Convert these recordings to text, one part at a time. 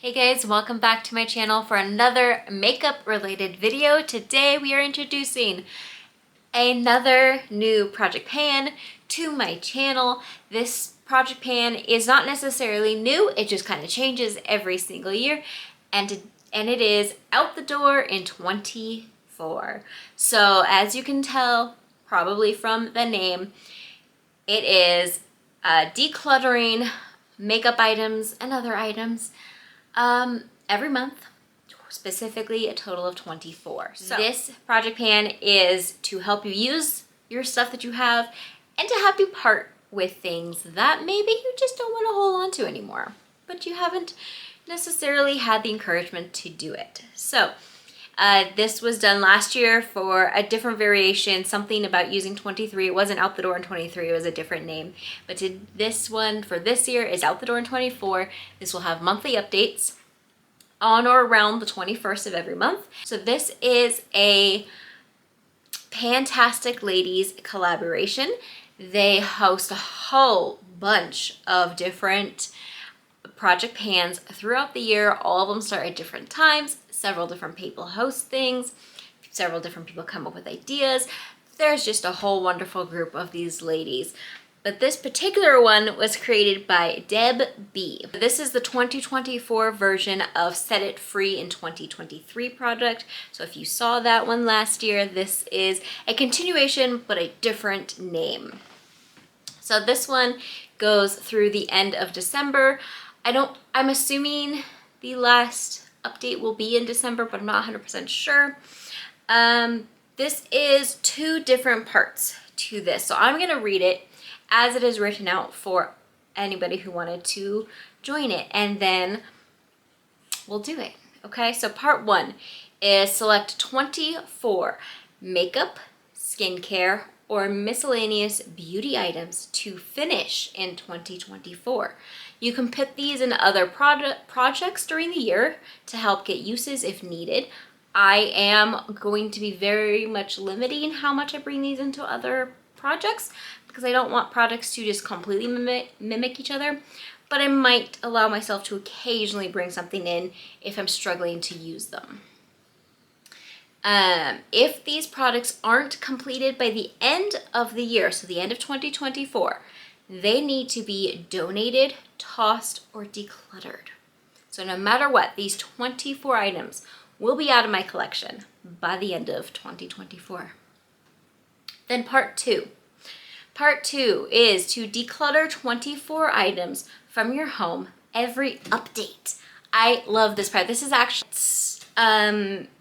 Hey guys, welcome back to my channel for another makeup related video. Today we are introducing another new project pan to my channel. This project pan is not necessarily new, it just kind of changes every single year, and it is out the door in 24. So as you can tell probably from the name, it is decluttering makeup items and other items every month, specifically a total of 24. So this project pan is to help you use your stuff that you have and to help you part with things that maybe you just don't want to hold on to anymore, but you haven't necessarily had the encouragement to do it. So this was done last year for a different variation, something about using 23. It wasn't out the door in 23, it was a different name. But this one for this year is out the door in 24. This will have monthly updates on or around the 21st of every month. So this is a Fantastic Ladies collaboration. They host a whole bunch of different project pans throughout the year. All of them start at different times. Several different people host things. Several different people come up with ideas. There's just a whole wonderful group of these ladies. But this particular one was created by Deb B. This is the 2024 version of Set It Free in 2023 project. So if you saw that one last year, this is a continuation but a different name. So this one goes through the end of December. I'm assuming the last update will be in December, but I'm not 100% sure. This is two different parts to this. So I'm gonna read it as it is written out for anybody who wanted to join it, and then we'll do it. Okay, so part one is select 24 makeup, skincare, or miscellaneous beauty items to finish in 2024. You can put these in other projects during the year to help get uses if needed. I am going to be very much limiting how much I bring these into other projects because I don't want products to just completely mimic each other, but I might allow myself to occasionally bring something in if I'm struggling to use them. If these products aren't completed by the end of the year, so the end of 2024, they need to be donated, tossed, or decluttered. So no matter what, these 24 items will be out of my collection by the end of 2024. Then part two. Part two is to declutter 24 items from your home every update. I love this part. This is actually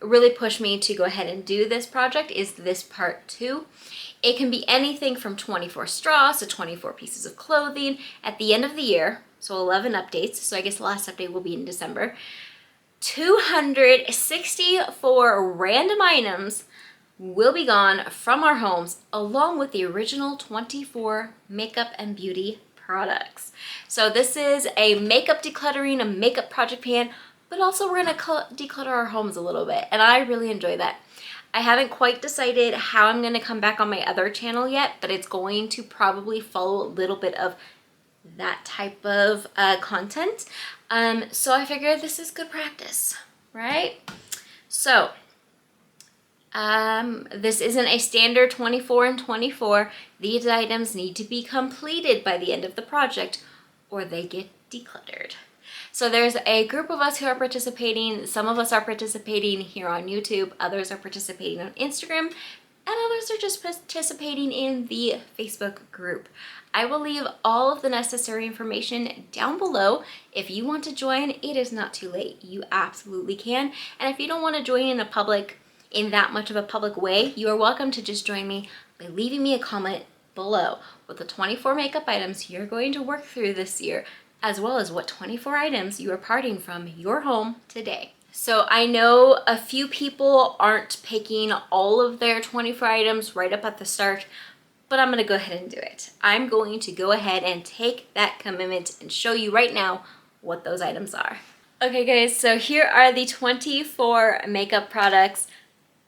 really pushed me to go ahead and do this project, is this part two. It can be anything from 24 straws to 24 pieces of clothing at the end of the year. So 11 updates. So I guess the last update will be in December. 264 random items will be gone from our homes, along with the original 24 makeup and beauty products. So this is a makeup decluttering, a makeup project pan, but also we're gonna declutter our homes a little bit, and I really enjoy that. I haven't quite decided how I'm gonna come back on my other channel yet, but it's going to probably follow a little bit of that type of content. So I figured this is good practice, right? So this isn't a standard 24 and 24. These items need to be completed by the end of the project or they get decluttered. So there's a group of us who are participating. Some of us are participating here on YouTube, others are participating on Instagram, and others are just participating in the Facebook group. I will leave all of the necessary information down below. If you want to join, it is not too late. You absolutely can. And if you don't want to join in that much of a public way, you are welcome to just join me by leaving me a comment below with the 24 makeup items you're going to work through this year, as well as what 24 items you are parting from your home today. So I know a few people aren't picking all of their 24 items right up at the start, but I'm gonna go ahead and do it. I'm going to go ahead and take that commitment and show you right now what those items are. Okay guys, so here are the 24 makeup products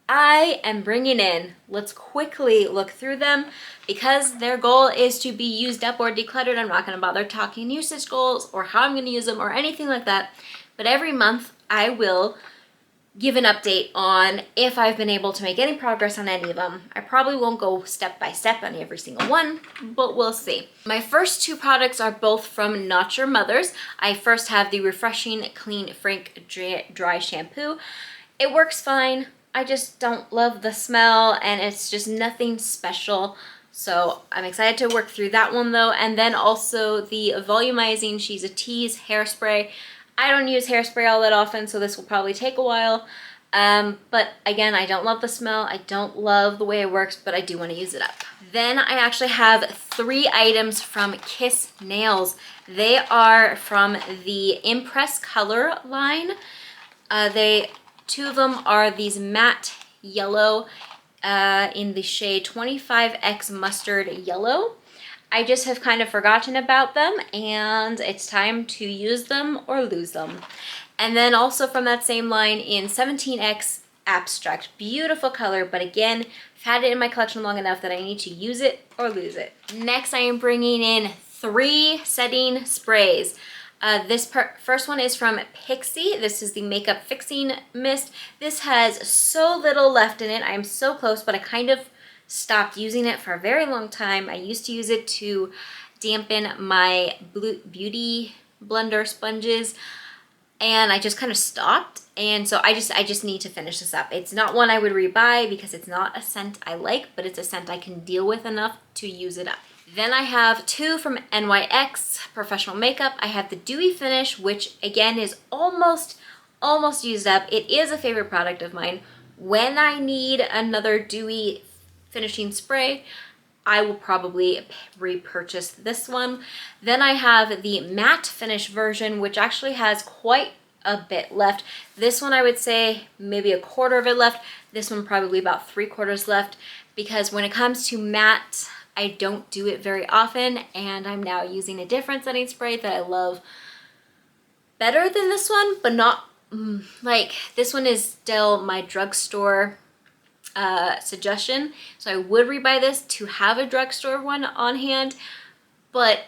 I am bringing in. Let's quickly look through them. Because their goal is to be used up or decluttered, I'm not going to bother talking usage goals or how I'm going to use them or anything like that. But every month I will give an update on if I've been able to make any progress on any of them. I probably won't go step by step on every single one, but we'll see. My first two products are both from Not Your Mother's. I first have the Refreshing Clean Frank Dry Shampoo. It works fine. I just don't love the smell and it's just nothing special. So I'm excited to work through that one though. And then also the Volumizing She's a Tease Hairspray. I don't use hairspray all that often, so this will probably take a while. But again, I don't love the smell. I don't love the way it works, but I do want to use it up. Then I actually have 3 items from Kiss Nails. They are from the Impress Color line. 2 of them are these matte yellow in the shade 25X Mustard Yellow. I just have kind of forgotten about them and it's time to use them or lose them. And then also from that same line in 17X Abstract. Beautiful color, but again, I've had it in my collection long enough that I need to use it or lose it. Next, I am bringing in 3 setting sprays. This first one is from Pixie. This is the Makeup Fixing Mist. This has so little left in it. I'm so close, but I kind of stopped using it for a very long time. I used to use it to dampen my beauty blender sponges and I just kind of stopped. And so I just need to finish this up. It's not one I would rebuy because it's not a scent I like, but it's a scent I can deal with enough to use it up. Then I have 2 from NYX Professional Makeup. I have the Dewy Finish, which again is almost used up. It is a favorite product of mine. When I need another dewy finishing spray, I will probably repurchase this one. Then I have the matte finish version, which actually has quite a bit left. This one I would say maybe a quarter of it left. This one probably about 3/4 left, because when it comes to matte, I don't do it very often, and I'm now using a different setting spray that I love better than this one, but not like this one is still my drugstore suggestion. So I would rebuy this to have a drugstore one on hand, but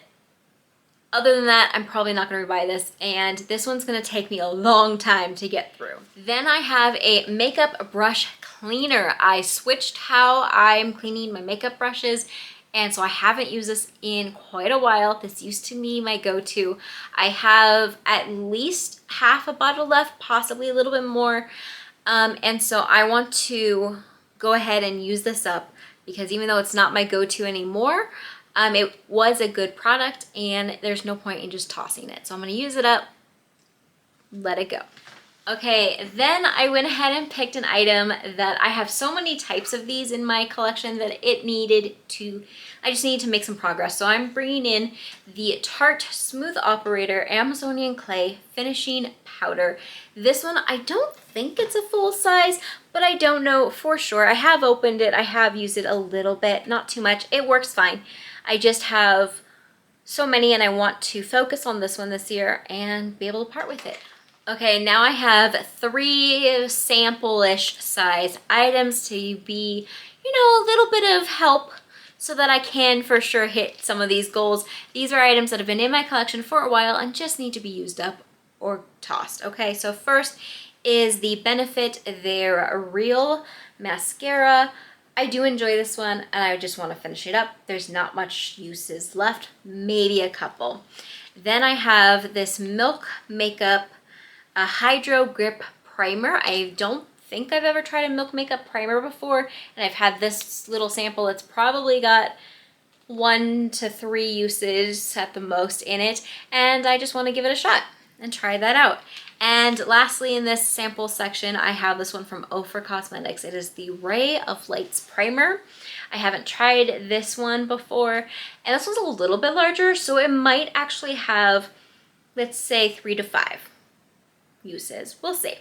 other than that, I'm probably not going to rebuy this, and this one's going to take me a long time to get through. Then I have a makeup brush cleaner. I switched how I'm cleaning my makeup brushes, and so I haven't used this in quite a while. This used to be my go-to. I have at least half a bottle left, possibly a little bit more, and so I want to go ahead and use this up because even though it's not my go-to anymore, it was a good product and there's no point in just tossing it. So I'm going to use it up, let it go. Okay, then I went ahead and picked an item that I have so many types of these in my collection that I just need to make some progress. So I'm bringing in the Tarte Smooth Operator Amazonian Clay Finishing Powder. This one, I don't think it's a full size, but I don't know for sure. I have opened it, I have used it a little bit, not too much. It works fine. I just have so many and I want to focus on this one this year and be able to part with it. Okay, now I have 3 sample-ish size items to be, a little bit of help so that I can for sure hit some of these goals. These are items that have been in my collection for a while and just need to be used up or tossed. Okay, so first is the Benefit Their Real Mascara. I do enjoy this one and I just want to finish it up. There's not much uses left, maybe a couple. Then I have this Milk Makeup Hydro Grip Primer. I don't think I've ever tried a Milk Makeup Primer before, and I've had this little sample. It's probably got 1 to 3 uses at the most in it, and I just want to give it a shot and try that out. And lastly, in this sample section, I have this one from Ofra Cosmetics. It is the Ray of Lights Primer. I haven't tried this one before, and this one's a little bit larger, so it might actually have, let's say, 3 to 5 uses. We'll see.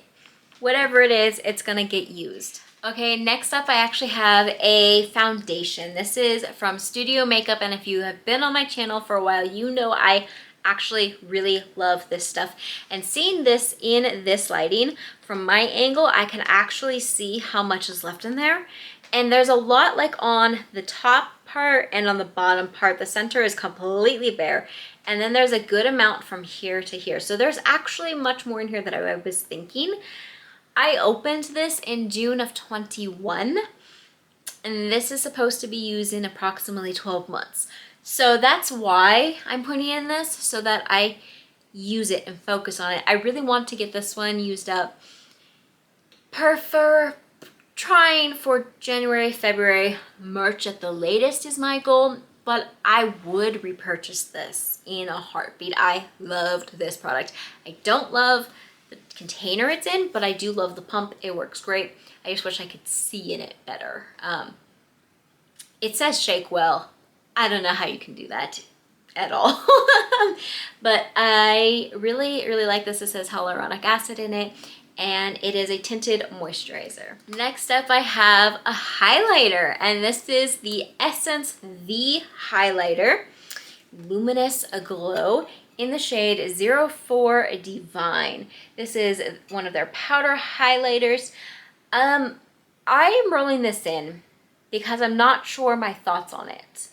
Whatever it is, it's gonna get used. Okay, next up I actually have a foundation. This is from Studio Makeup, and if you have been on my channel for a while, you know I actually really love this stuff. And seeing this in this lighting, from my angle, I can actually see how much is left in there. And there's a lot like on the top part and on the bottom part. The center is completely bare. And then there's a good amount from here to here. So there's actually much more in here than I was thinking. I opened this in June of 21, and this is supposed to be used in approximately 12 months. So that's why I'm putting in this, so that I use it and focus on it. I really want to get this one used up. Trying for January, February, March at the latest is my goal, but I would repurchase this in a heartbeat. I loved this product. I don't love the container it's in, but I do love the pump. It works great. I just wish I could see in it better. It says shake well. I don't know how you can do that at all. But I really, really like this. It says hyaluronic acid in it, and it is a tinted moisturizer. Next up, I have a highlighter, and this is the Essence The Highlighter Luminous Glow in the shade 04 Divine. This is one of their powder highlighters. I am rolling this in because I'm not sure my thoughts on it.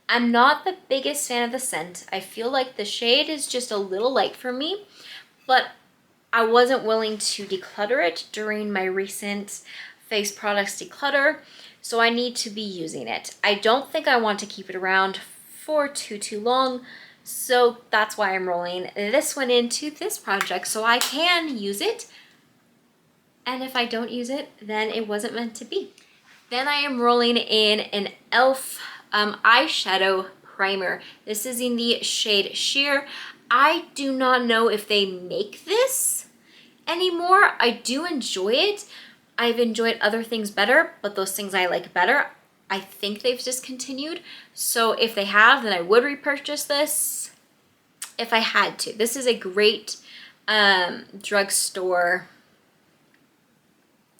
I'm not the biggest fan of the scent. I feel like the shade is just a little light for me, but I wasn't willing to declutter it during my recent face products declutter, so I need to be using it. I don't think I want to keep it around for too long, so that's why I'm rolling this one into this project so I can use it, and if I don't use it, then it wasn't meant to be. Then I am rolling in an e.l.f. eyeshadow primer. This is in the shade Sheer. I do not know if they make this anymore. I do enjoy it. I've enjoyed other things better, but those things I like better, I think they've discontinued. So if they have, then I would repurchase this if I had to. This is a great drugstore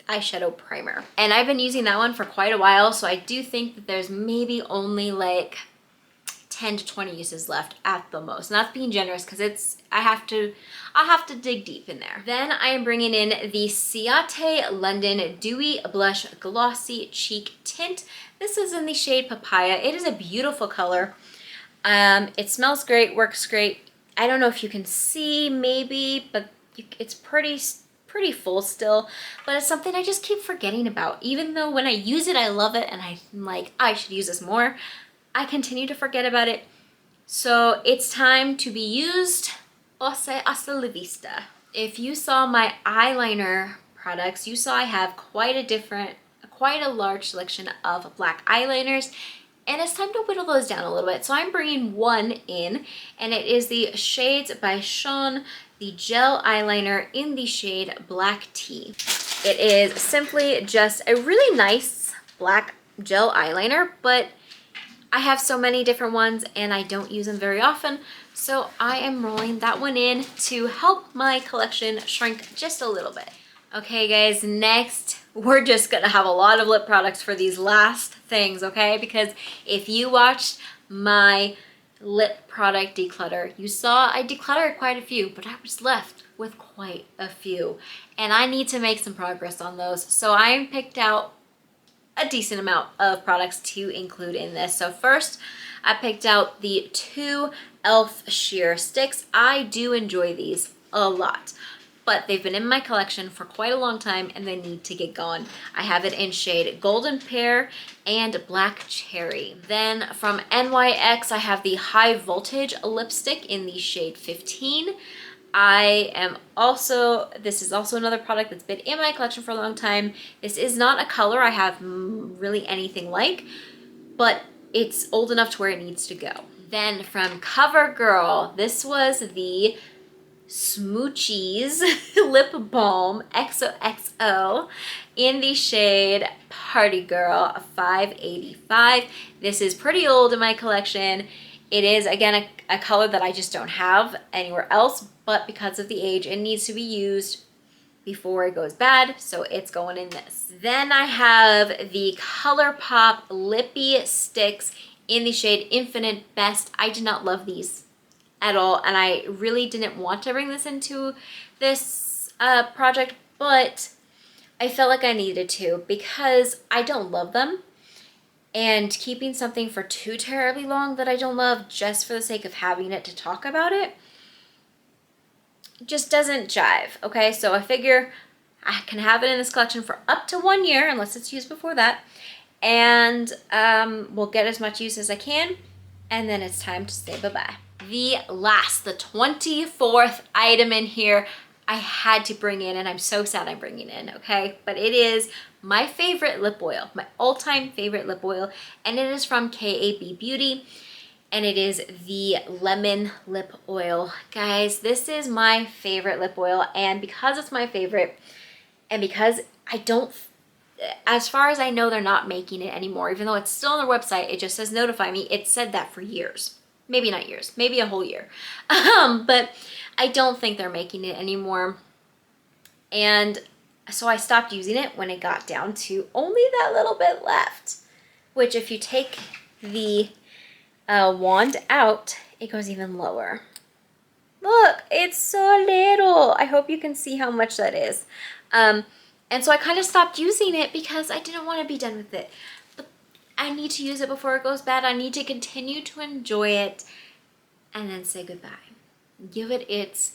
eyeshadow primer, and I've been using that one for quite a while, so I do think that there's maybe only like 10 to 20 uses left at the most, and that's being generous because I'll have to dig deep in there. Then I am bringing in the Ciate London Dewy Blush Glossy Cheek Tint. This is in the shade Papaya. It is a beautiful color. It smells great, works great. I don't know if you can see maybe, but it's pretty full still, but it's something I just keep forgetting about. Even though when I use it, I love it, and I'm like, I should use this more, I continue to forget about it. So it's time to be used. Hasta la vista. If you saw my eyeliner products, you saw I have quite a large selection of black eyeliners, and it's time to whittle those down a little bit. So I'm bringing one in, and it is the Shades by Sean, the gel eyeliner in the shade Black Tea. It is simply just a really nice black gel eyeliner, but I have so many different ones and I don't use them very often, so I am rolling that one in to help my collection shrink just a little bit. Okay guys, next we're just gonna have a lot of lip products for these last things, okay? Because if you watched my lip product declutter, you saw I decluttered quite a few, but I was left with quite a few, and I need to make some progress on those. So I picked out a decent amount of products to include in this. So first, I picked out the two e.l.f. sheer sticks. I do enjoy these a lot, but they've been in my collection for quite a long time and they need to get gone. I have it in shade Golden Pear and Black Cherry. Then from NYX, I have the High Voltage lipstick in the shade 15. This is also another product that's been in my collection for a long time. This is not a color I have really anything like, but it's old enough to where it needs to go. Then from CoverGirl, this was the Smoochies Lip Balm XOXO in the shade Party Girl 585. This is pretty old in my collection. It is, again, a color that I just don't have anywhere else, but because of the age, it needs to be used before it goes bad, so it's going in this. Then I have the ColourPop Lippy Sticks in the shade Infinite Best. I did not love these at all, and I really didn't want to bring this into this project, but I felt like I needed to because I don't love them. And keeping something for too terribly long that I don't love just for the sake of having it to talk about it just doesn't jive, okay? So I figure I can have it in this collection for up to 1 year, unless it's used before that, and we'll get as much use as I can, and then it's time to say bye-bye. The 24th item in here, I had to bring in, and I'm so sad I'm bringing in, okay? But it is my favorite lip oil, my all-time favorite lip oil, and it is from KAB Beauty, and it is the lemon lip oil. Guys, this is my favorite lip oil, and because it's my favorite, and because I don't, as far as I know, they're not making it anymore, even though it's still on their website, it just says notify me. It said that for years. Maybe not years, maybe a whole year. But I don't think they're making it anymore. And so I stopped using it when it got down to only that little bit left, which if you take the wand out, it goes even lower. Look, it's so little. I hope you can see how much that is. And so I kind of stopped using it because I didn't want to be done with it. But I need to use it before it goes bad. I need to continue to enjoy it and then say goodbye. Give it its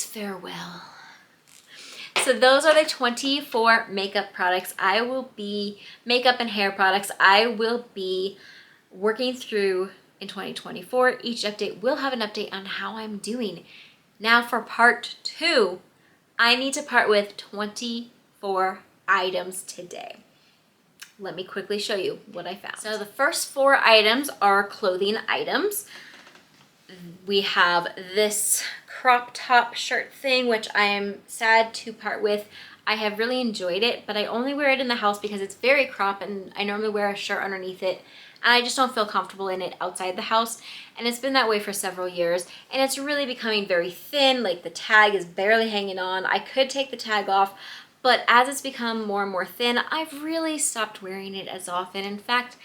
farewell. So those are the 24 makeup products makeup and hair products I will be working through in 2024. Each update will have an update on how I'm doing. Now for part 2, I need to part with 24 items today. Let me quickly show you what I found. So the first 4 items are clothing items. We have this crop top shirt thing, which I am sad to part with. I have really enjoyed it, but I only wear it in the house because it's very crop, and I normally wear a shirt underneath it, and I just don't feel comfortable in it outside the house. And it's been that way for several years, and it's really becoming very thin. Like the tag is barely hanging on. I could take the tag off, but as it's become more and more thin, I've really stopped wearing it as often. In fact,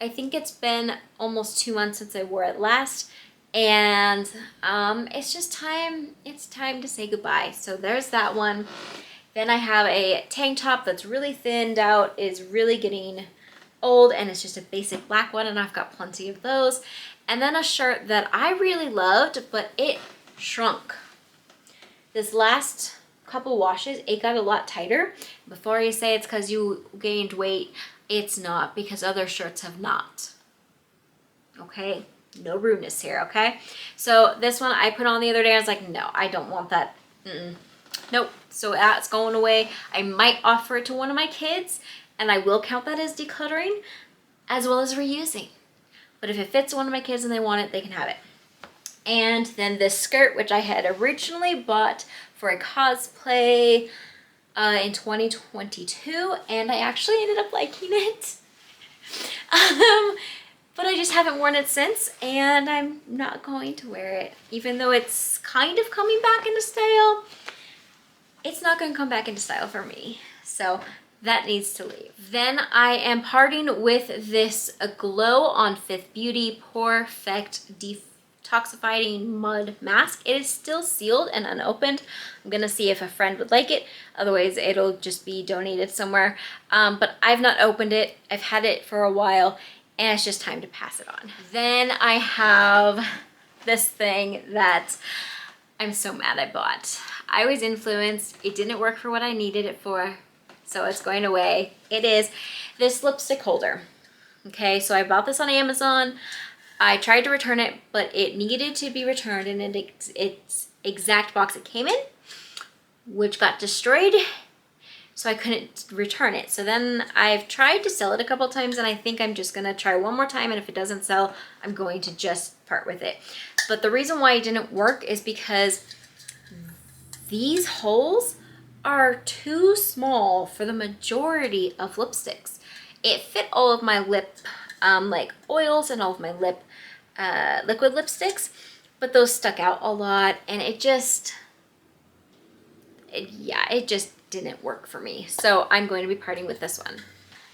I think it's been almost 2 months since I wore it last, and it's just time. It's time to say goodbye. So there's that one. Then I have a tank top that's really thinned out, is really getting old, and it's just a basic black one, and I've got plenty of those. And then a shirt that I really loved, but it shrunk. This last couple washes, it got a lot tighter. Before you say it's because you gained weight, it's not, because other shirts have not. Okay? No rudeness here, okay? So this one I put on the other day. I was like, no, I don't want that. Nope. So that's going away. I might offer it to one of my kids, and I will count that as decluttering as well as reusing. But if it fits one of my kids and they want it, they can have it. And then this skirt, which I had originally bought for a cosplay in 2022, and I actually ended up liking it. But I just haven't worn it since, and I'm not going to wear it. Even though it's kind of coming back into style, it's not going to come back into style for me. So that needs to leave. Then I am parting with this Glow on Fifth Beauty Perfect Detoxifying Mud Mask. It is still sealed and unopened. I'm going to see if a friend would like it. Otherwise, it'll just be donated somewhere. But I've not opened it. I've had it for a while, and it's just time to pass it on. Then I have this thing that I'm so mad I bought. I was influenced. It didn't work for what I needed it for, so it's going away. It is this lipstick holder. Okay, so I bought this on Amazon. I tried to return it, but it needed to be returned in its exact box it came in, which got destroyed, so I couldn't return it. So then I've tried to sell it a couple times, and I think I'm just gonna try one more time, and if it doesn't sell, I'm going to just part with it. But the reason why it didn't work is because these holes are too small for the majority of lipsticks. It fit all of my lip like oils and all of my lip liquid lipsticks, but those stuck out a lot, and it just didn't work for me. So I'm going to be parting with this one.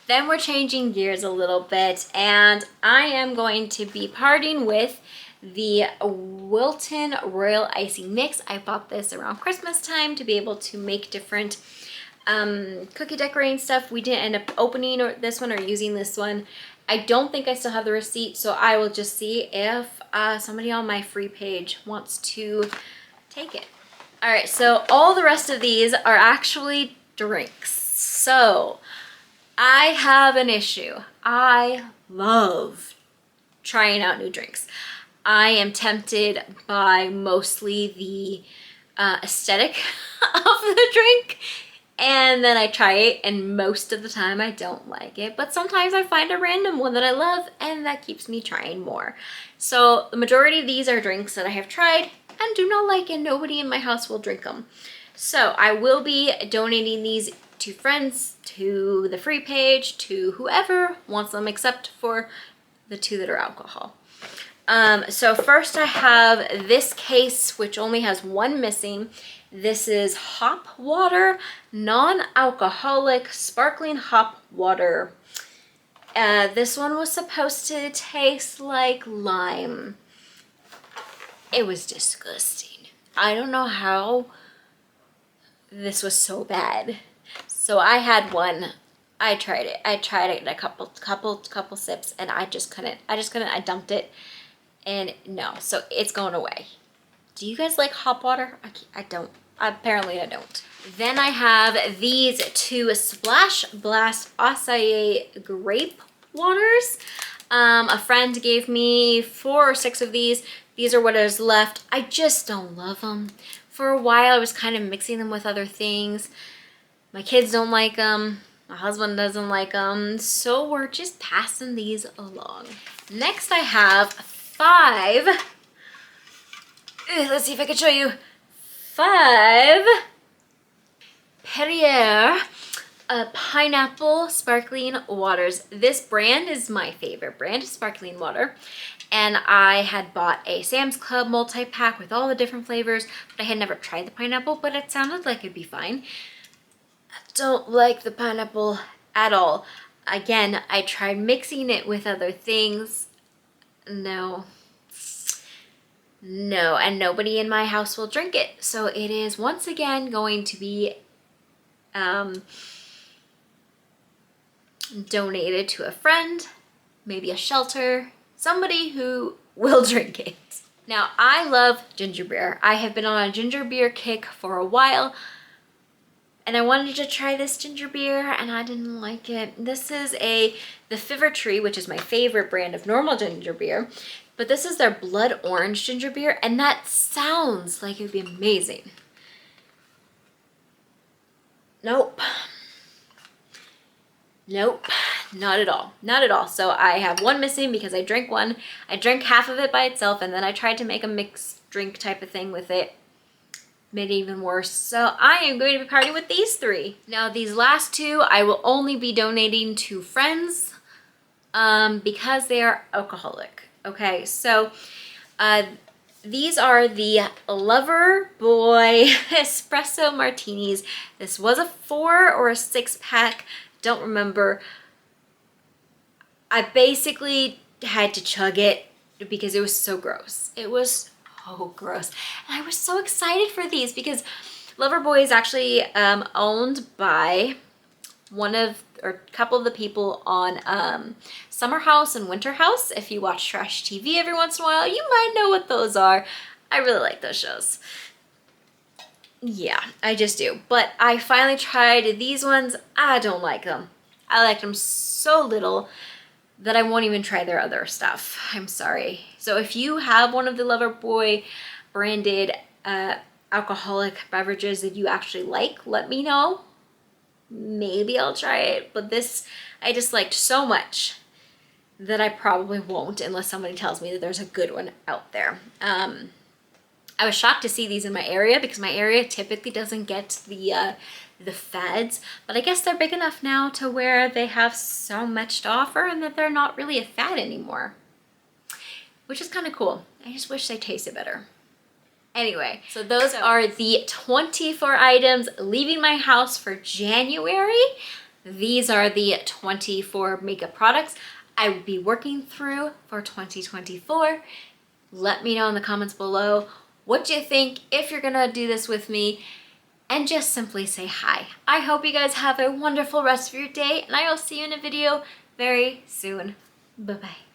Then we're changing gears a little bit, and I am going to be parting with the Wilton Royal Icing Mix. I bought this around Christmas time to be able to make different cookie decorating stuff. We didn't end up opening this one or using this one. I don't think I still have the receipt, so I will just see if somebody on my free page wants to take it. All right, so all the rest of these are actually drinks. So I have an issue. I love trying out new drinks. I am tempted by mostly the aesthetic of the drink, and then I try it, and most of the time I don't like it, but sometimes I find a random one that I love, and that keeps me trying more. So the majority of these are drinks that I have tried and do not like, and nobody in my house will drink them. So I will be donating these to friends, to the free page, to whoever wants them, except for the 2 that are alcohol. So first I have this case, which only has 1 missing. This is hop water, non-alcoholic sparkling hop water. This one was supposed to taste like lime. It was disgusting. I don't know how this was so bad. So I had one. I tried it. I tried it in a couple sips, and I just couldn't. I dumped it, and no. So it's going away. Do you guys like hop water? I don't. Apparently I don't. Then I have these 2 Splash Blast Acai grape waters. A friend gave me 4 or 6 of these. These are what is left. I just don't love them. For a while I was kind of mixing them with other things. My kids don't like them. My husband doesn't like them. So we're just passing these along. Next I have 5. Let's see if I can show you. 5 Perrier pineapple sparkling waters. This brand is my favorite brand of sparkling water, and I had bought a Sam's Club multi-pack with all the different flavors, but I had never tried the pineapple, but it sounded like it'd be fine. I don't like the pineapple at all. Again, I tried mixing it with other things. No, and nobody in my house will drink it. So it is once again going to be donated to a friend, maybe a shelter, somebody who will drink it. Now, I love ginger beer. I have been on a ginger beer kick for a while, and I wanted to try this ginger beer, and I didn't like it. This is the Fever Tree, which is my favorite brand of normal ginger beer, but this is their blood orange ginger beer, and that sounds like it would be amazing. Nope, not at all, not at all. So I have 1 missing because I drank 1. I drank half of it by itself, and then I tried to make a mixed drink type of thing with it. Made it even worse. So I am going to be partying with these 3. Now these last 2 I will only be donating to friends because they are alcoholic. Okay, so these are the Lover Boy Espresso Martinis. This was a 4 or a 6 pack, don't remember. I basically had to chug it because it was so gross. It was so gross. And I was so excited for these because Loverboy is actually owned by a couple of the people on Summer House and Winter House. If you watch trash TV every once in a while, you might know what those are. I really like those shows. Yeah, I just do. But I finally tried these ones. I don't like them. I like them so little that I won't even try their other stuff. I'm sorry. So if you have one of the Loverboy branded alcoholic beverages that you actually like, let me know. Maybe I'll try it. But this I disliked so much that I probably won't unless somebody tells me that there's a good one out there. I was shocked to see these in my area because my area typically doesn't get the fads, but I guess they're big enough now to where they have so much to offer and that they're not really a fad anymore, which is kind of cool. I just wish they tasted better. Anyway, so those are the 24 items leaving my house for January. These are the 24 makeup products I will be working through for 2024. Let me know in the comments below what you think, if you're gonna do this with me, and just simply say hi. I hope you guys have a wonderful rest of your day, and I will see you in a video very soon. Bye-bye.